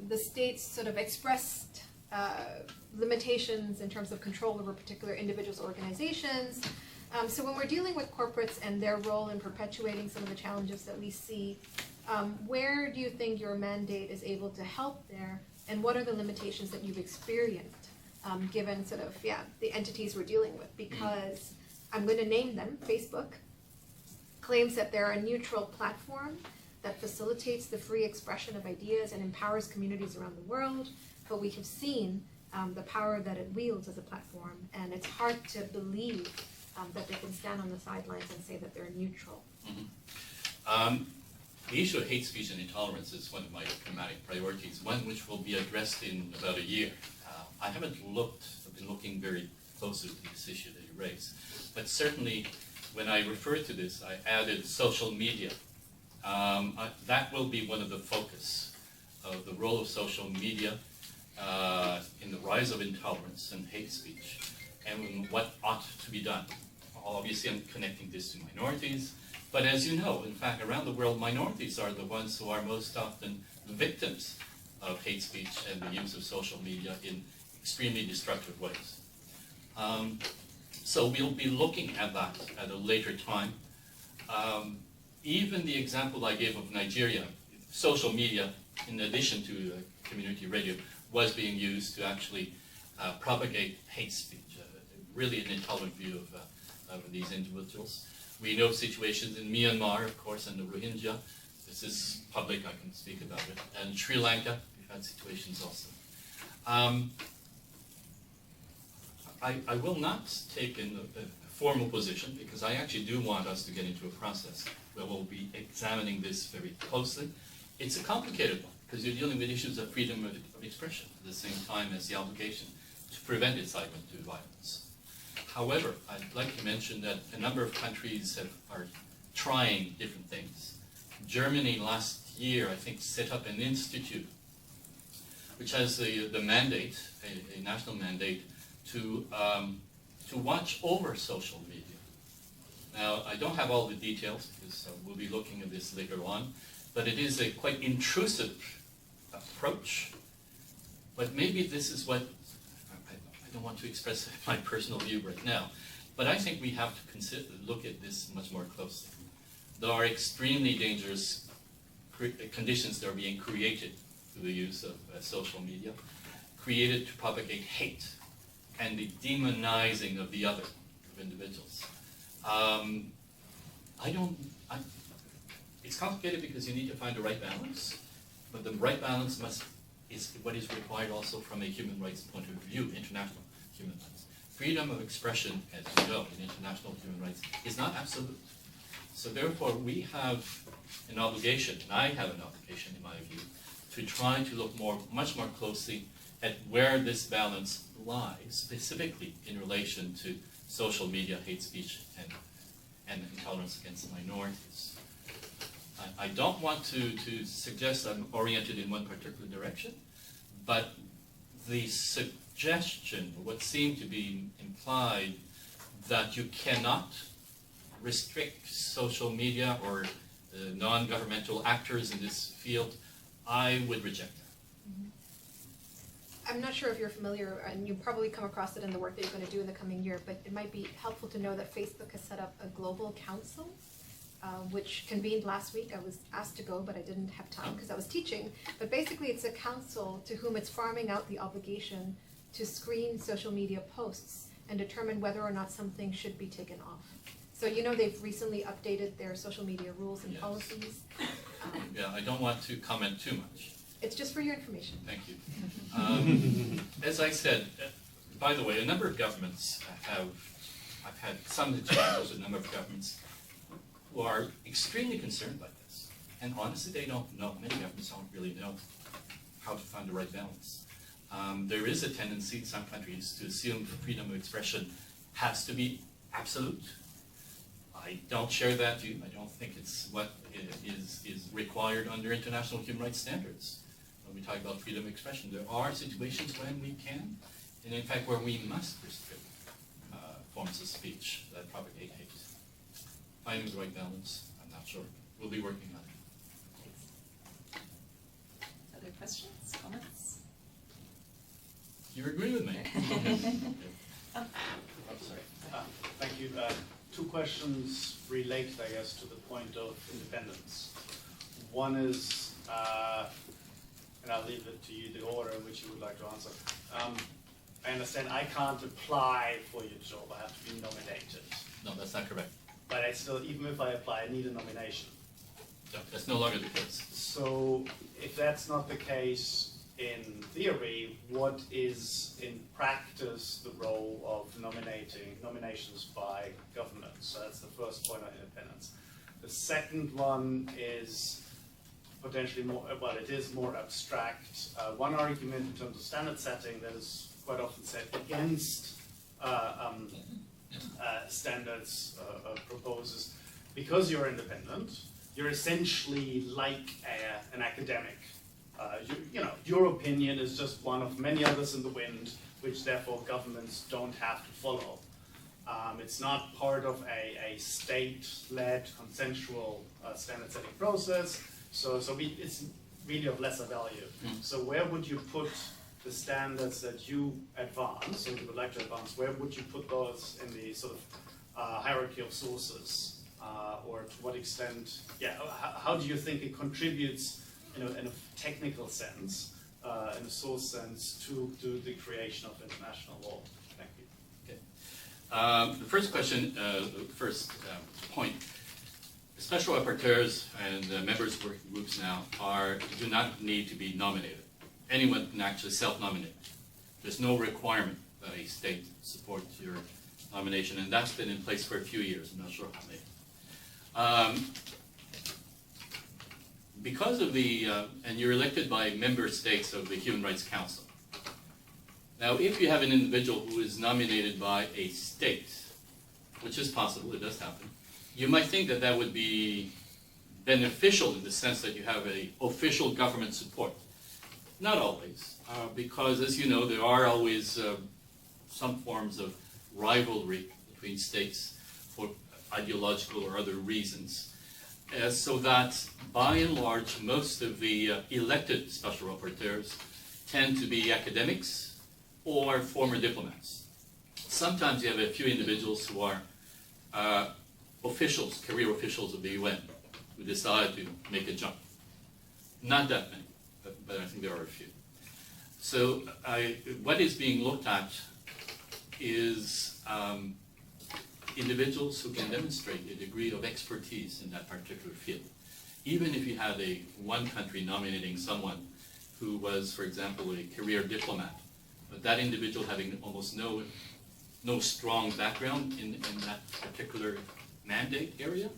the states sort of expressed limitations in terms of control over particular individuals' organizations. So when we're dealing with corporates and their role in perpetuating some of the challenges that we see, where do you think your mandate is able to help there, and what are the limitations that you've experienced given sort of, the entities we're dealing with? Because I'm going to name them. Facebook claims that they're a neutral platform that facilitates the free expression of ideas and empowers communities around the world, but we have seen the power that it wields as a platform, and it's hard to believe that they can stand on the sidelines and say that they're neutral. Mm-hmm. The issue of hate speech and intolerance is one of my thematic priorities, one which will be addressed in about a year. I haven't been looking very closely to this issue that you raised, but certainly when I refer to this, I added social media. That will be one of the focus of the role of social media in the rise of intolerance and hate speech, and what ought to be done. Obviously, I'm connecting this to minorities, but as you know, in fact, around the world, minorities are the ones who are most often the victims of hate speech and the use of social media in extremely destructive ways. So we'll be looking at that at a later time. Even the example I gave of Nigeria, social media, in addition to community radio, was being used to actually propagate hate speech, really an intolerant view of these individuals. We know situations in Myanmar, of course, and the Rohingya, this is public, I can speak about it. And Sri Lanka, we've had situations also. I will not take a formal position because I actually do want us to get into a process where we'll be examining this very closely. It's a complicated one because you're dealing with issues of freedom of expression at the same time as the obligation to prevent incitement to violence. However, I'd like to mention that a number of countries are trying different things. Germany last year, I think, set up an institute which has the mandate, a national mandate, to watch over social media. Now, I don't have all the details because we'll be looking at this later on, but it is a quite intrusive approach. But maybe this is what, I don't want to express my personal view right now, but I think we have to look at this much more closely. There are extremely dangerous conditions that are being created through the use of social media, created to propagate hate and the demonizing of the other, of individuals. It's complicated because you need to find the right balance, but the right balance is what is required also from a human rights point of view, international human rights. Freedom of expression, as you know, in international human rights, is not absolute. So therefore, we have an obligation, and I have an obligation in my view, to try to look much more closely at where this balance lies, specifically in relation to social media, hate speech, and intolerance against minorities. I don't want to suggest I'm oriented in one particular direction, but the suggestion, what seemed to be implied, that you cannot restrict social media or non-governmental actors in this field, I would reject that. I'm not sure if you're familiar, and you probably come across it in the work that you're going to do in the coming year, but it might be helpful to know that Facebook has set up a global council, which convened last week. I was asked to go, but I didn't have time because I was teaching. But basically, it's a council to whom it's farming out the obligation to screen social media posts and determine whether or not something should be taken off. So you know they've recently updated their social media rules and policies. Yeah, I don't want to comment too much. It's just for your information. Thank you. As I said, by the way, a number of governments I've had some examples of a number of governments who are extremely concerned by this. And honestly, they don't know. Many governments don't really know how to find the right balance. There is a tendency in some countries to assume freedom of expression has to be absolute. I don't share that view. I don't think it's what is required under international human rights standards. When we talk about freedom of expression, there are situations when we can, and in fact where we must restrict forms of speech that propagate hate. Finding the right balance, I'm not sure. We'll be working on it. Thanks. Other questions, comments? You agree with me? Oh, sorry. Thank you. Two questions related, I guess, to the point of independence. One is, and I'll leave it to you, the order in which you would like to answer. I understand I can't apply for your job. I have to be nominated. No, that's not correct. But I still, even if I apply, I need a nomination. No, that's no longer the case. So if that's not the case in theory, what is in practice the role of nominations by governments? So that's the first point on independence. The second one is potentially more, well, it is more abstract. One argument in terms of standard setting that is quite often said against standards proposes, because you're independent, you're essentially like an academic. Your opinion is just one of many others in the wind, which therefore governments don't have to follow. It's not part of a state-led consensual standard-setting process, so it's really of lesser value. So where would you put the standards that you advance, or you would like to advance, where would you put those in the sort of hierarchy of sources? Or to what extent, how do you think it contributes in a technical sense, in a source sense, to the creation of international law? Thank you. Okay. The first question, point. Special rapporteurs and members of working groups now do not need to be nominated. Anyone can actually self-nominate. There's no requirement that a state support your nomination, and that's been in place for a few years. I'm not sure how many. Because of and you're elected by member states of the Human Rights Council. Now, if you have an individual who is nominated by a state, which is possible, it does happen, you might think that that would be beneficial in the sense that you have a official government support. Not always, because as you know, there are always some forms of rivalry between states for ideological or other reasons. So that, by and large, most of the elected special rapporteurs tend to be academics or former diplomats. Sometimes you have a few individuals who are officials, career officials of the UN, who decide to make a jump. Not that many, but I think there are a few. So what is being looked at is individuals who can demonstrate a degree of expertise in that particular field. Even if you have one country nominating someone who was, for example, a career diplomat, but that individual having almost no strong background in that particular mandate area,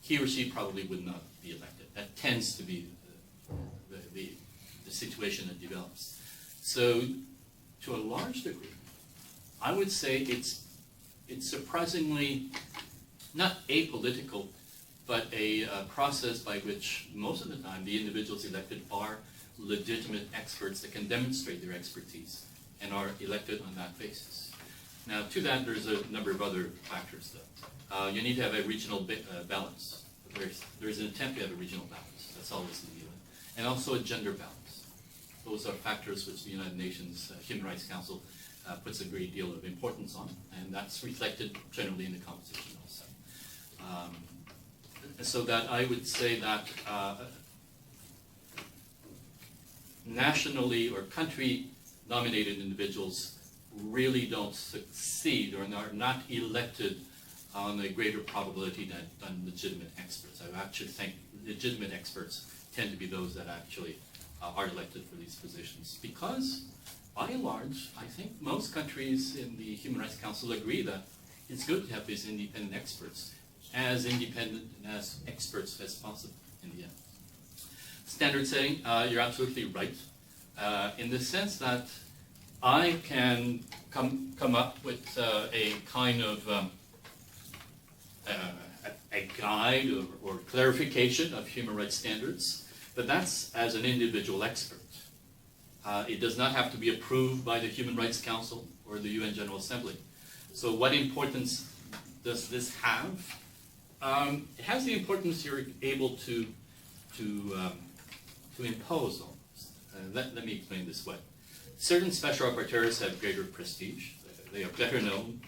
he or she probably would not be elected. That tends to be the situation that develops. So, to a large degree, I would say it's surprisingly not apolitical, but a process by which most of the time the individuals elected are legitimate experts that can demonstrate their expertise and are elected on that basis. Now, to that, there's a number of other factors, though. You need to have a regional balance. There's an attempt to have a regional balance. That's always the deal. And also a gender balance. Those are factors which the United Nations Human Rights Council puts a great deal of importance on, and that's reflected generally in the composition also. So that I would say that nationally or country-nominated individuals really don't succeed or are not elected on a greater probability than legitimate experts. I actually think legitimate experts tend to be those that actually are elected for these positions because, by and large, I think most countries in the Human Rights Council agree that it's good to have these independent experts, as independent and as experts as possible in the end. Standard setting, you're absolutely right, in the sense that I can come up with a kind of a guide or clarification of human rights standards, but that's as an individual expert. It does not have to be approved by the Human Rights Council or the UN General Assembly. So what importance does this have? It has the importance you're able to impose on. Let me explain this way. Certain special rapporteurs have greater prestige. They are better known.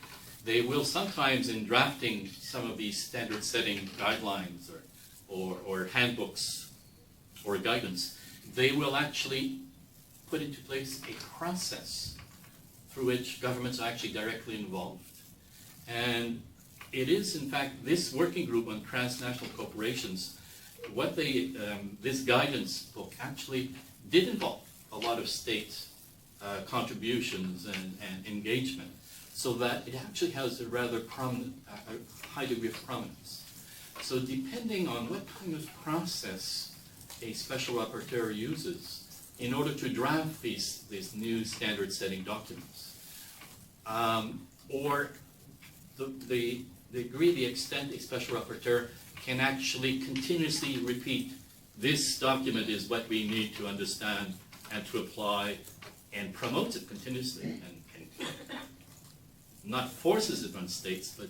They will sometimes, in drafting some of these standard-setting guidelines or handbooks or guidance, they will actually put into place a process through which governments are actually directly involved. And it is, in fact, this working group on transnational corporations, what this guidance book actually did involve a lot of state contributions and engagement, so that it actually has a rather prominent, a high degree of prominence. So depending on what kind of process a special rapporteur uses in order to draft these new standard-setting documents, or the degree, the extent a special rapporteur can actually continuously repeat, this document is what we need to understand and to apply, and promotes it continuously, and not forces it on states, but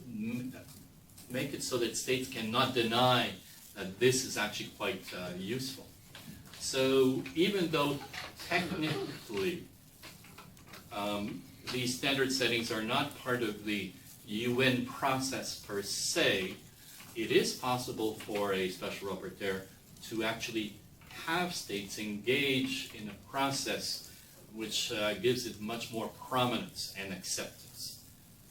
make it so that states cannot deny that this is actually quite useful. So even though technically these standard settings are not part of the UN process per se, it is possible for a special rapporteur to actually have states engage in a process which gives it much more prominence and acceptance.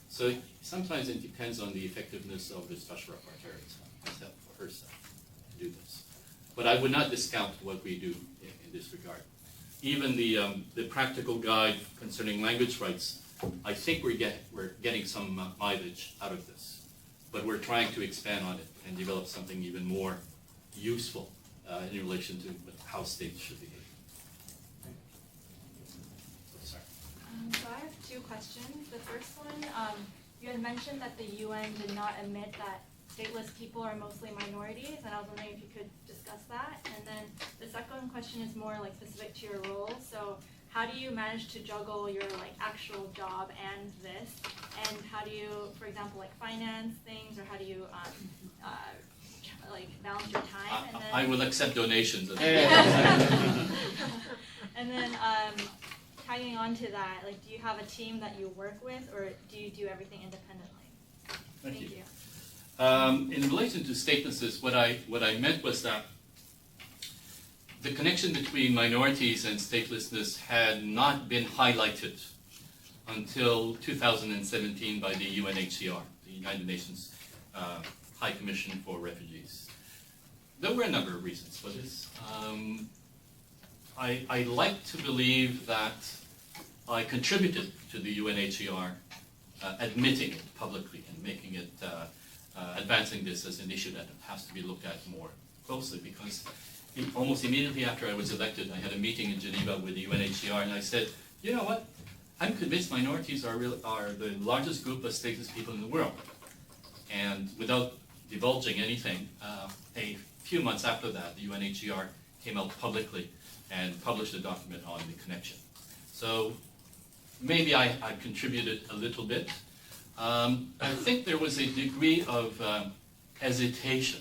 So sometimes it depends on the effectiveness of the special rapporteur person to do this. But I would not discount what we do in this regard. Even the practical guide concerning language rights, I think we're getting some mileage out of this. But we're trying to expand on it and develop something even more useful in relation to how states should behave. Sorry. So I have two questions. The first one, you had mentioned that the UN did not admit that stateless people are mostly minorities, and I was wondering if you could discuss that. And then the second question is more like specific to your role. So how do you manage to juggle your like actual job and this? And how do you, for example, like finance things, or how do you like balance your time? And then, I will accept donations. and then tagging on to that, like, do you have a team that you work with, or do you do everything independently? Thank you. In relation to statelessness, what I meant was that the connection between minorities and statelessness had not been highlighted until 2017 by the UNHCR, the United Nations High Commission for Refugees. There were a number of reasons for this. I like to believe that I contributed to the UNHCR admitting it publicly and making it, advancing this as an issue that has to be looked at more closely, because almost immediately after I was elected, I had a meeting in Geneva with the UNHCR, and I said, you know what, I'm convinced minorities are the largest group of stateless people in the world. And without divulging anything, a few months after that, the UNHCR came out publicly and published a document on the connection. So maybe I contributed a little bit. I think there was a degree of hesitation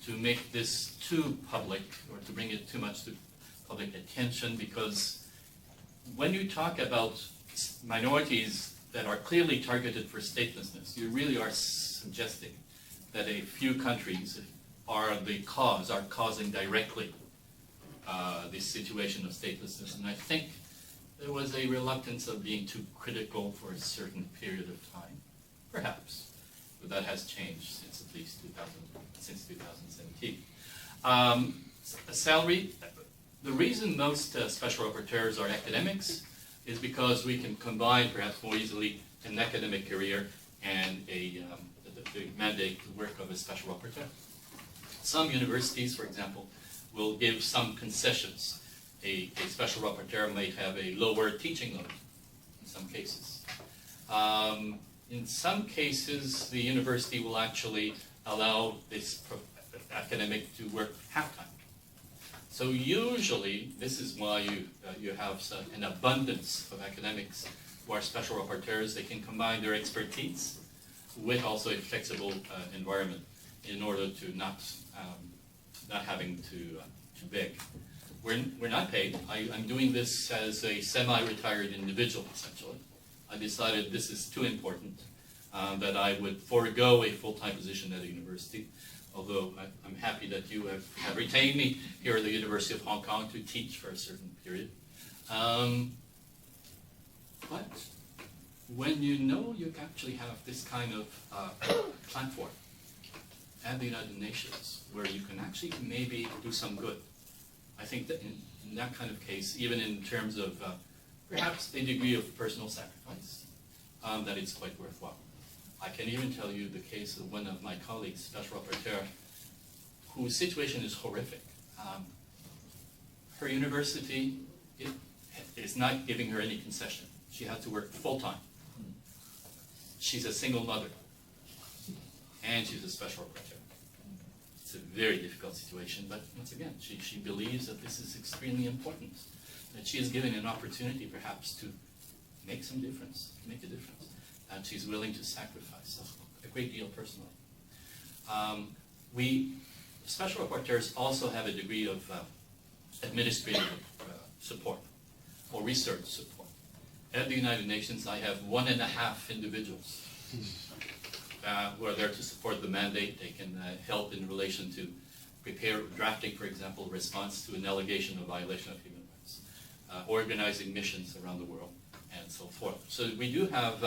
to make this too public, or to bring it too much to public attention, because when you talk about minorities that are clearly targeted for statelessness, you really are suggesting that a few countries are the cause, are causing directly this situation of statelessness. And I think there was a reluctance of being too critical for a certain period of time, perhaps, but that has changed since at least 2017. Salary, the reason most special rapporteurs are academics is because we can combine perhaps more easily an academic career and the mandate to work of a special rapporteur. Some universities, for example, will give some concessions. A special rapporteur may have a lower teaching load in some cases. In some cases, the university will actually allow this academic to work half-time. So usually, this is why you have an abundance of academics who are special rapporteurs. They can combine their expertise with also a flexible environment in order to not having to beg. We're not paid. I'm doing this as a semi-retired individual, essentially. I decided this is too important that I would forego a full-time position at a university, although I'm happy that you have retained me here at the University of Hong Kong to teach for a certain period. But when you know you actually have this kind of platform at the United Nations where you can actually maybe do some good, I think that in that kind of case, even in terms of perhaps a degree of personal sacrifice, that it's quite worthwhile. I can even tell you the case of one of my colleagues, Special Rapporteur, whose situation is horrific. Her university is not giving her any concession. She had to work full-time. She's a single mother, and she's a special rapporteur. It's a very difficult situation, but once again, she believes that this is extremely important, that she is given an opportunity perhaps to make some difference, make a difference, and she's willing to sacrifice a great deal personally. We special rapporteurs also have a degree of administrative support or research support. At the United Nations, I have 1.5 individuals who are there to support the mandate. They can help in relation to drafting, for example, a response to an allegation of violation of human rights, organizing missions around the world, and so forth. So we do have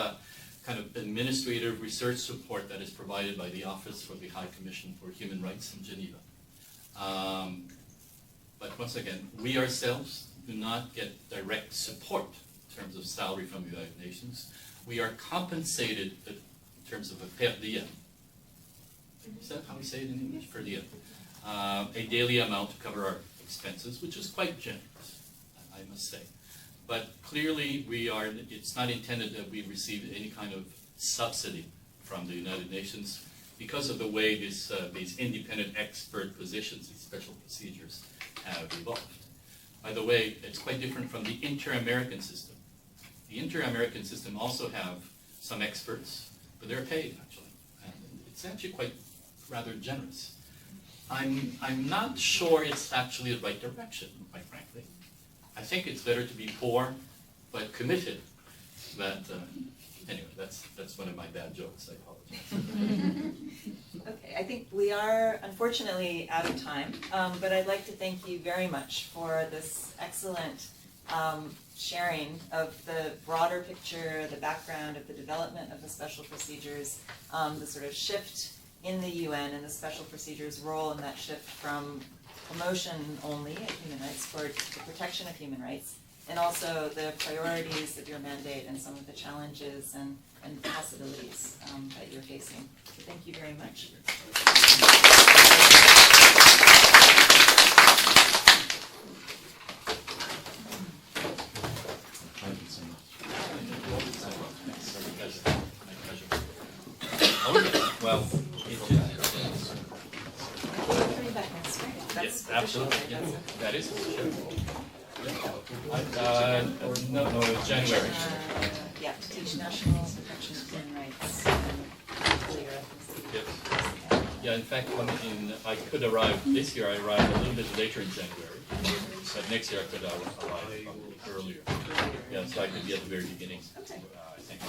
kind of administrative research support that is provided by the Office for the High Commission for Human Rights in Geneva. But once again, we ourselves do not get direct support in terms of salary from the United Nations. We are compensated in terms of a per diem. Is that how we say it in English? Per diem. A daily amount to cover our expenses, which is quite generous, I must say. But clearly, it's not intended that we receive any kind of subsidy from the United Nations because of the way these independent expert positions, these special procedures, have evolved. By the way, it's quite different from the inter-American system. The inter-American system also have some experts, but they're paid, actually. And it's actually rather generous. I'm not sure it's actually the right direction, quite frankly. I think it's better to be poor, but committed. But anyway, that's one of my bad jokes. I apologize. Okay, I think we are unfortunately out of time, but I'd like to thank you very much for this excellent sharing of the broader picture, the background of the development of the special procedures, the sort of shift in the UN and the special procedures role in that shift from promotion only of human rights toward the protection of human rights, and also the priorities of your mandate and some of the challenges and possibilities that you're facing. So thank you very much. Thank you so much. My pleasure. Well, yes, absolutely. Yes, that is. No, January. Yeah, to teach national protection of human rights and clear ethnicity. Yes. Yeah, in fact, I could arrive this year. I arrived a little bit later in January, but next year I could arrive probably earlier. Yeah, so I could be at the very beginning. Okay. I think.